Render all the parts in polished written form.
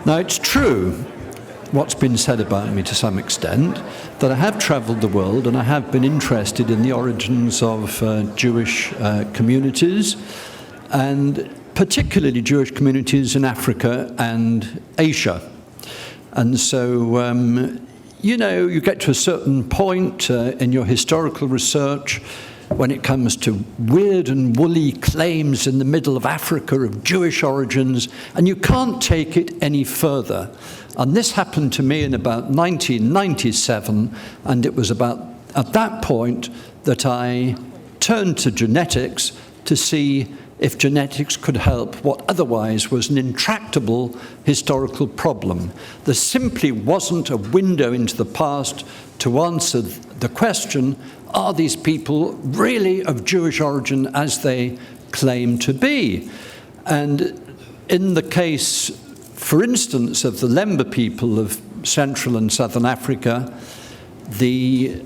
Now, it's true what's been said about me to some extent, that I have travelled the world and I have been interested in the origins of Jewish communities, and particularly Jewish communities in Africa and Asia. And so, you get to a certain point in your historical research when it comes to weird and woolly claims in the middle of Africa of Jewish origins, and you can't take it any further. And this happened to me in about 1997, and it was about at that point that I turned to genetics to see if genetics could help what otherwise was an intractable historical problem. There simply wasn't a window into the past to answer the question, are these people really of Jewish origin as they claim to be? And in the case, for instance, of the Lemba people of Central and Southern Africa, the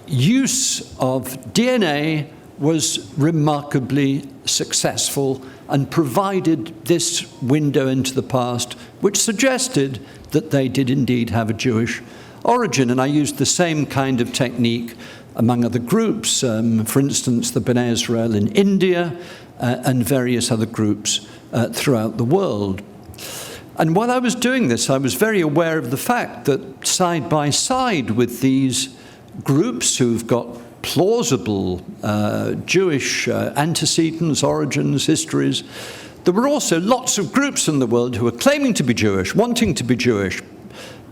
use of DNA was remarkably successful and provided this window into the past, which suggested that they did indeed have a Jewish origin. And I used the same kind of technique among other groups, for instance, the Bnei Israel in India and various other groups throughout the world. And while I was doing this, I was very aware of the fact that side by side with these groups who've got plausible Jewish antecedents, origins, histories, there were also lots of groups in the world who were claiming to be Jewish, wanting to be Jewish,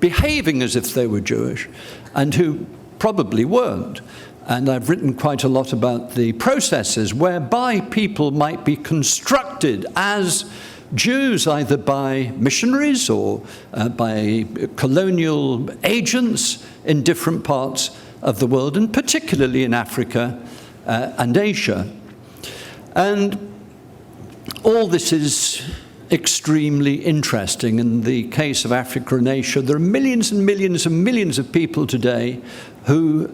behaving as if they were Jewish, and who probably weren't. And I've written quite a lot about the processes whereby people might be constructed as Jews, either by missionaries or by colonial agents in different parts of the world, and particularly in Africa and Asia. And all this is extremely interesting. In the case of Africa and Asia, there are millions and millions and millions of people today who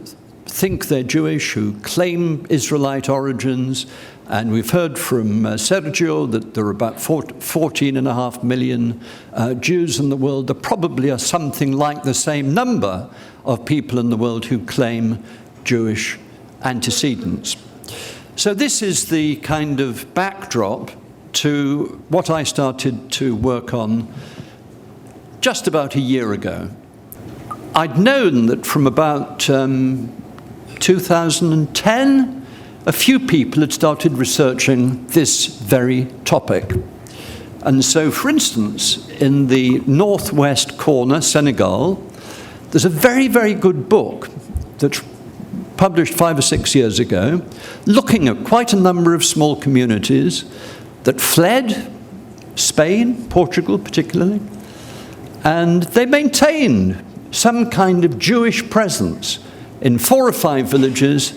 think they're Jewish, who claim Israelite origins. And we've heard from Sergio that there are about 14.5 million Jews in the world. There probably are something like the same number of people in the world who claim Jewish antecedents. So this is the kind of backdrop to what I started to work on just about a year ago. I'd known that from about 2010, a few people had started researching this very topic. And so, for instance, in the northwest corner, Senegal, there's a very, very good book that's published 5 or 6 years ago, looking at quite a number of small communities that fled Spain, Portugal particularly, and they maintained some kind of Jewish presence in 4 or 5 villages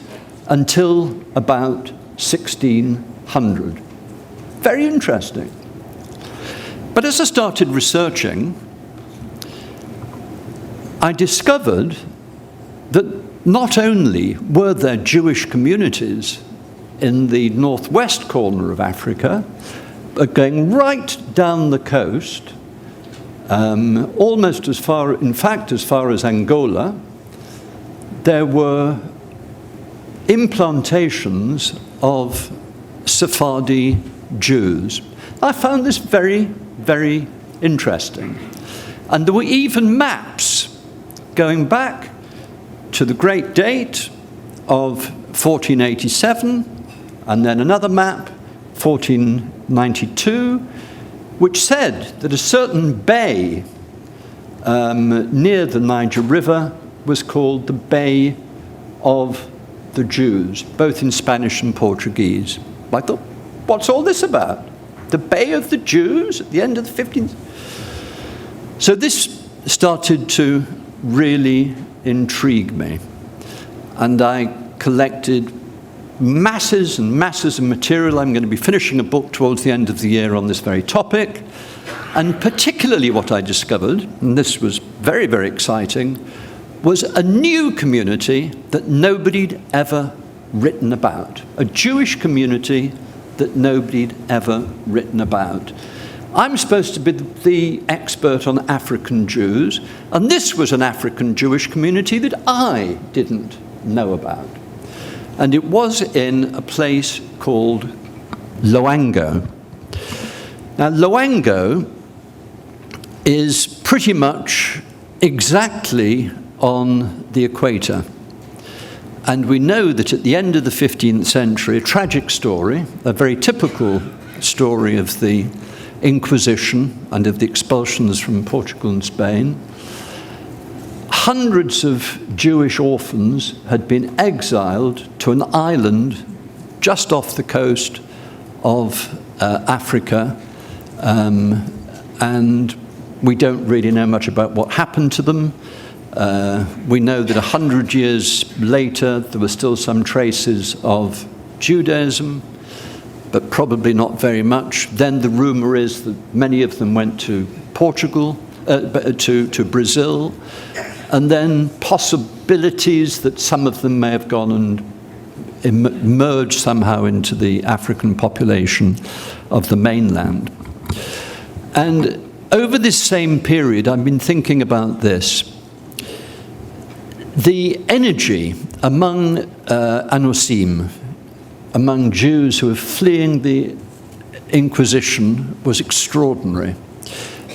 until about 1600. Very interesting. But as I started researching, I discovered that not only were there Jewish communities in the northwest corner of Africa, but going right down the coast, almost as far, in fact, as far as Angola, there were implantations of Sephardi Jews. I found this very, very interesting. And there were even maps going back to the great date of 1487, and then another map, 1492, which said that a certain bay near the Niger River was called the Bay of the Jews, both in Spanish and Portuguese. I thought, what's all this about? The Bay of the Jews at the end of the 15th? So this started to really intrigue me. And I collected masses and masses of material. I'm going to be finishing a book towards the end of the year on this very topic. And particularly what I discovered, and this was very, very exciting, was a new community that nobody'd ever written about. A Jewish community that nobody'd ever written about. I'm supposed to be the expert on African Jews, and this was an African Jewish community that I didn't know about. And it was in a place called Loango. Now, Loango is pretty much exactly on the equator. And we know that at the end of the 15th century, a tragic story, a very typical story of the Inquisition and of the expulsions from Portugal and Spain, hundreds of Jewish orphans had been exiled to an island just off the coast of Africa, and we don't really know much about what happened to them. We know that 100 years later there were still some traces of Judaism, but probably not very much. Then the rumor is that many of them went to Portugal, to Brazil, and then possibilities that some of them may have gone and emerged somehow into the African population of the mainland. And over this same period, I've been thinking about this. The energy among Anosim, among Jews who were fleeing the Inquisition, was extraordinary.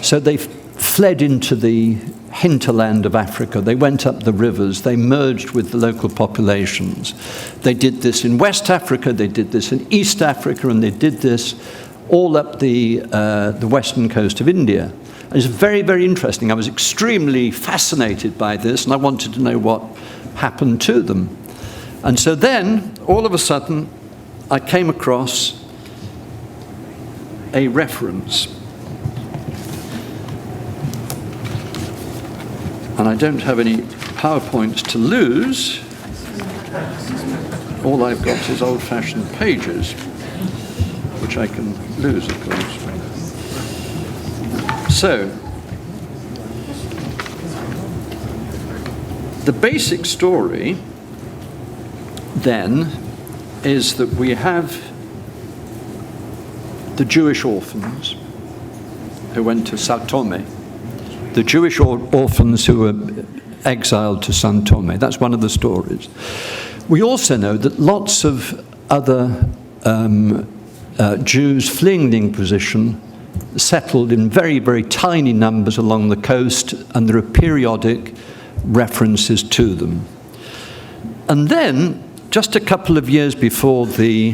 So they fled into the hinterland of Africa. They went up the rivers. They merged with the local populations. They did this in West Africa. They did this in East Africa, and they did this all up the western coast of India. And it's very, very interesting. I was extremely fascinated by this, and I wanted to know what happened to them. And so then, all of a sudden, I came across a reference. And I don't have any PowerPoints to lose. All I've got is old-fashioned pages, which I can lose, of course. So, the basic story, then, is that we have the Jewish orphans who went to Sao Tome, the Jewish orphans who were exiled to Sao Tome. That's one of the stories. We also know that lots of other Jews fleeing the Inquisition settled in very, very tiny numbers along the coast, and there are periodic references to them. And then, just a couple of years before the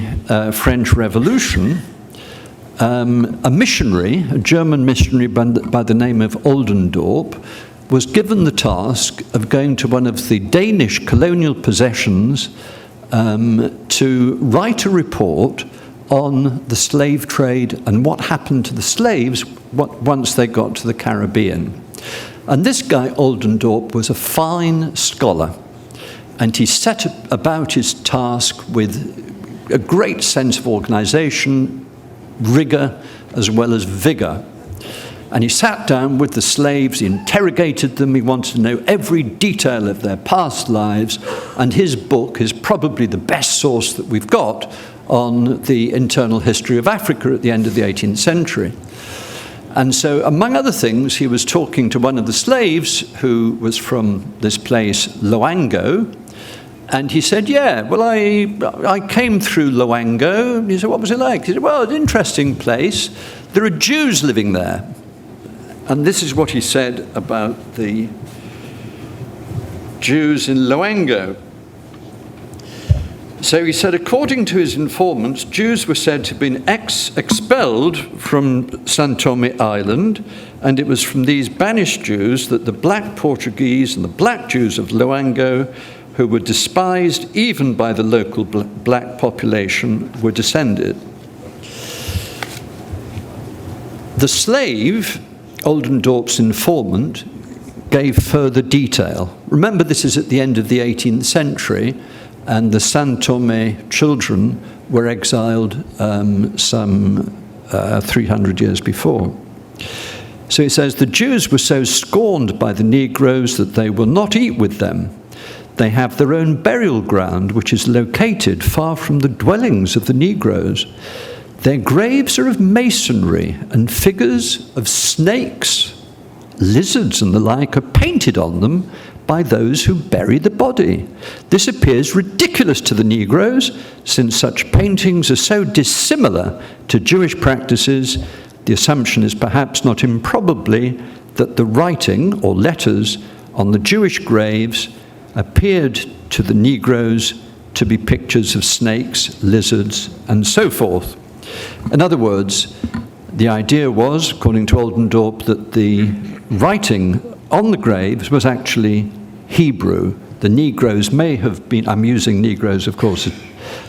French Revolution, a missionary, a German missionary by the name of Oldendorp, was given the task of going to one of the Danish colonial possessions to write a report on the slave trade and what happened to the slaves once they got to the Caribbean. And this guy, Oldendorp, was a fine scholar, and he set about his task with a great sense of organization, rigor, as well as vigor. And he sat down with the slaves, he interrogated them, he wanted to know every detail of their past lives, and his book is probably the best source that we've got on the internal history of Africa at the end of the 18th century. And so, among other things, he was talking to one of the slaves who was from this place, Loango, and he said, yeah, well, I came through Loango. And he said, what was it like? He said, well, it's an interesting place. There are Jews living there. And this is what he said about the Jews in Loango. So he said, according to his informants, Jews were said to have been expelled from Sao Tome Island, and it was from these banished Jews that the black Portuguese and the black Jews of Loango, who were despised even by the local black population, were descended. The slave, Oldendorp's informant, gave further detail. Remember, this is at the end of the 18th century, and the Sao Tome children were exiled some 300 years before. So he says, the Jews were so scorned by the Negroes that they will not eat with them. They have their own burial ground, which is located far from the dwellings of the Negroes. Their graves are of masonry, and figures of snakes, lizards and the like are painted on them by those who bury the body. This appears ridiculous to the Negroes, since such paintings are so dissimilar to Jewish practices. The assumption is perhaps not improbably that the writing or letters on the Jewish graves appeared to the Negroes to be pictures of snakes, lizards, and so forth. In other words, the idea was, according to Oldendorp, that the writing on the graves was actually Hebrew. The Negroes may have been, I'm using Negroes, of course,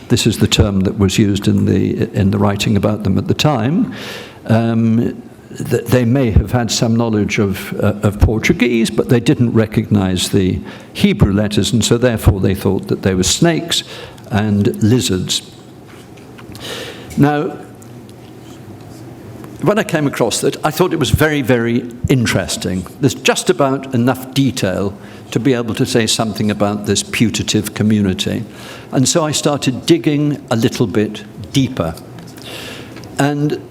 this is the term that was used in the writing about them at the time. They may have had some knowledge of Portuguese, but they didn't recognize the Hebrew letters, and so therefore they thought that they were snakes and lizards. Now, when I came across that, I thought it was very, very interesting. There's just about enough detail to be able to say something about this putative community. And so I started digging a little bit deeper. And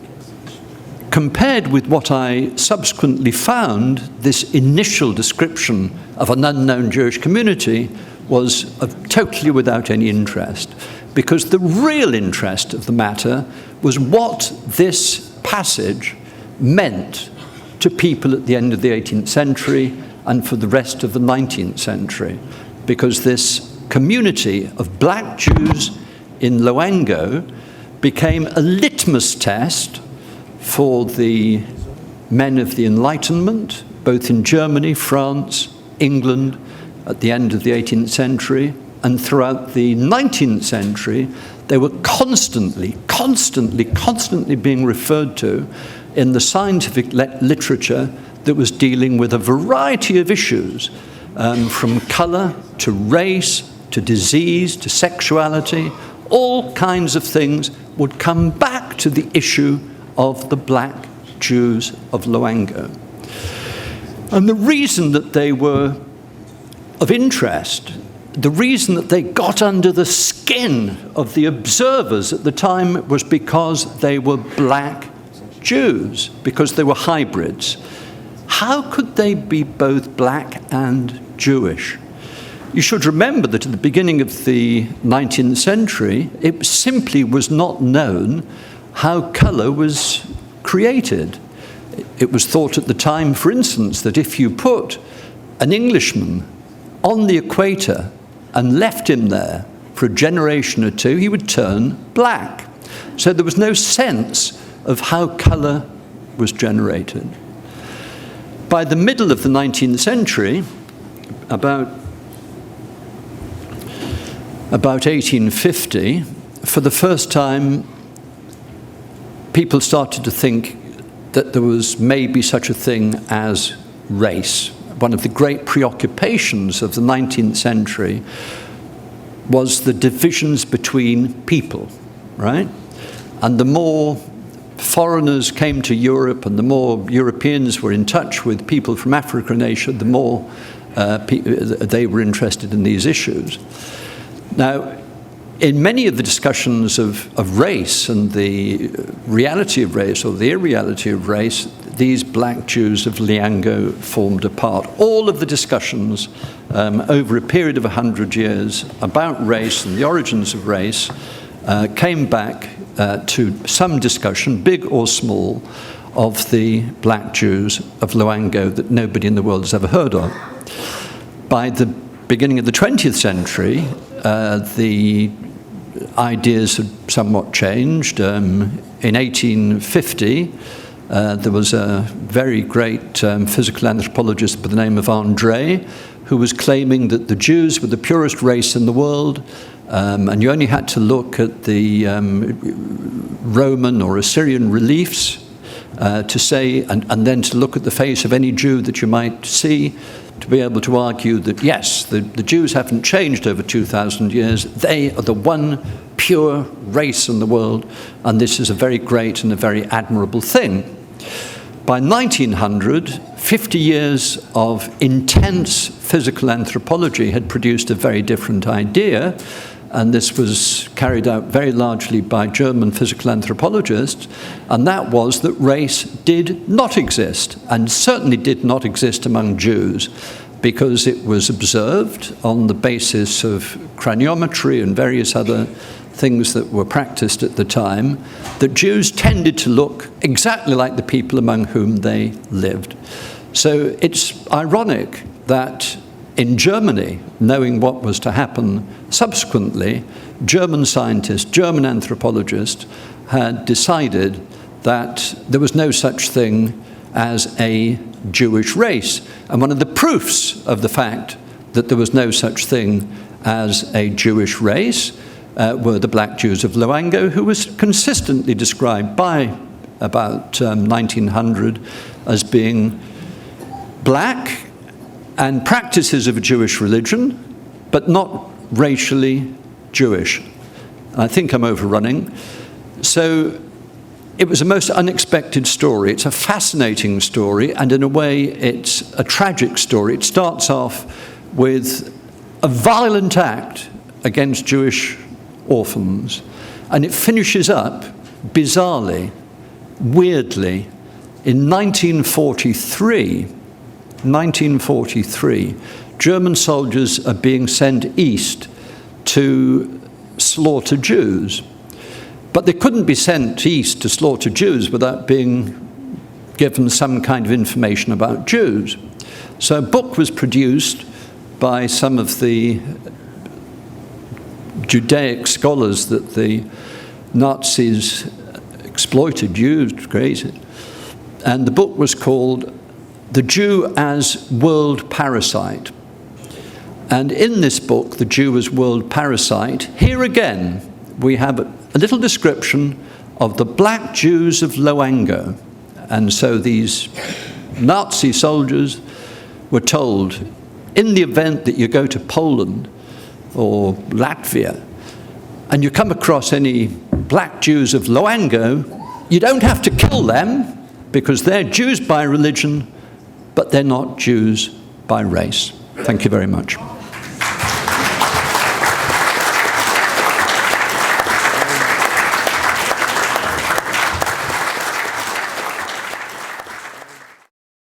compared with what I subsequently found, this initial description of an unknown Jewish community was totally without any interest, because the real interest of the matter was what this passage meant to people at the end of the 18th century and for the rest of the 19th century, because this community of black Jews in Loango became a litmus test for the men of the Enlightenment, both in Germany, France, England, at the end of the 18th century, and throughout the 19th century. They were constantly being referred to in the scientific literature that was dealing with a variety of issues, from color to race to disease to sexuality. All kinds of things would come back to the issue of the black Jews of Loango. And the reason that they were of interest, the reason that they got under the skin of the observers at the time, was because they were black Jews, because they were hybrids. How could they be both black and Jewish? You should remember that at the beginning of the 19th century, it simply was not known how color was created. It was thought at the time, for instance, that if you put an Englishman on the equator and left him there for a generation or two, he would turn black. So there was no sense of how color was generated. By the middle of the 19th century, about 1850, for the first time, people started to think that there was maybe such a thing as race. One of the great preoccupations of the 19th century was the divisions between people, right? And the more foreigners came to Europe and the more Europeans were in touch with people from Africa and Asia, the more they were interested in these issues. Now, in many of the discussions of race and the reality of race or the irreality of race, these black Jews of Loango formed a part. All of the discussions over a period of 100 years about race and the origins of race came back to some discussion, big or small, of the black Jews of Loango that nobody in the world has ever heard of. By the beginning of the 20th century, the ideas had somewhat changed. In 1850, there was a very great physical anthropologist by the name of André, who was claiming that the Jews were the purest race in the world, and you only had to look at the Roman or Assyrian reliefs to say, and then to look at the face of any Jew that you might see, to be able to argue that, yes, the Jews haven't changed over 2,000 years. They are the one pure race in the world, and this is a very great and a very admirable thing. By 1900, 50 years of intense physical anthropology had produced a very different idea, and this was carried out very largely by German physical anthropologists, and that was that race did not exist, and certainly did not exist among Jews, because it was observed on the basis of craniometry and various other things that were practiced at the time, that Jews tended to look exactly like the people among whom they lived. So it's ironic that in Germany, knowing what was to happen subsequently, German scientists, German anthropologists had decided that there was no such thing as a Jewish race. And one of the proofs of the fact that there was no such thing as a Jewish race were the black Jews of Loango, who was consistently described by about 1900 as being black and practices of a Jewish religion, but not racially Jewish. I think I'm overrunning. So it was a most unexpected story. It's a fascinating story, and in a way, it's a tragic story. It starts off with a violent act against Jewish orphans, and it finishes up, bizarrely, weirdly, in 1943, German soldiers are being sent east to slaughter Jews. But they couldn't be sent east to slaughter Jews without being given some kind of information about Jews. So a book was produced by some of the Judaic scholars that the Nazis exploited, used, created. And the book was called The Jew as World Parasite. And in this book, The Jew as World Parasite, here again, we have a little description of the black Jews of Loango. And so these Nazi soldiers were told, in the event that you go to Poland or Latvia, and you come across any black Jews of Loango, you don't have to kill them, because they're Jews by religion, but they're not Jews by race. Thank you very much.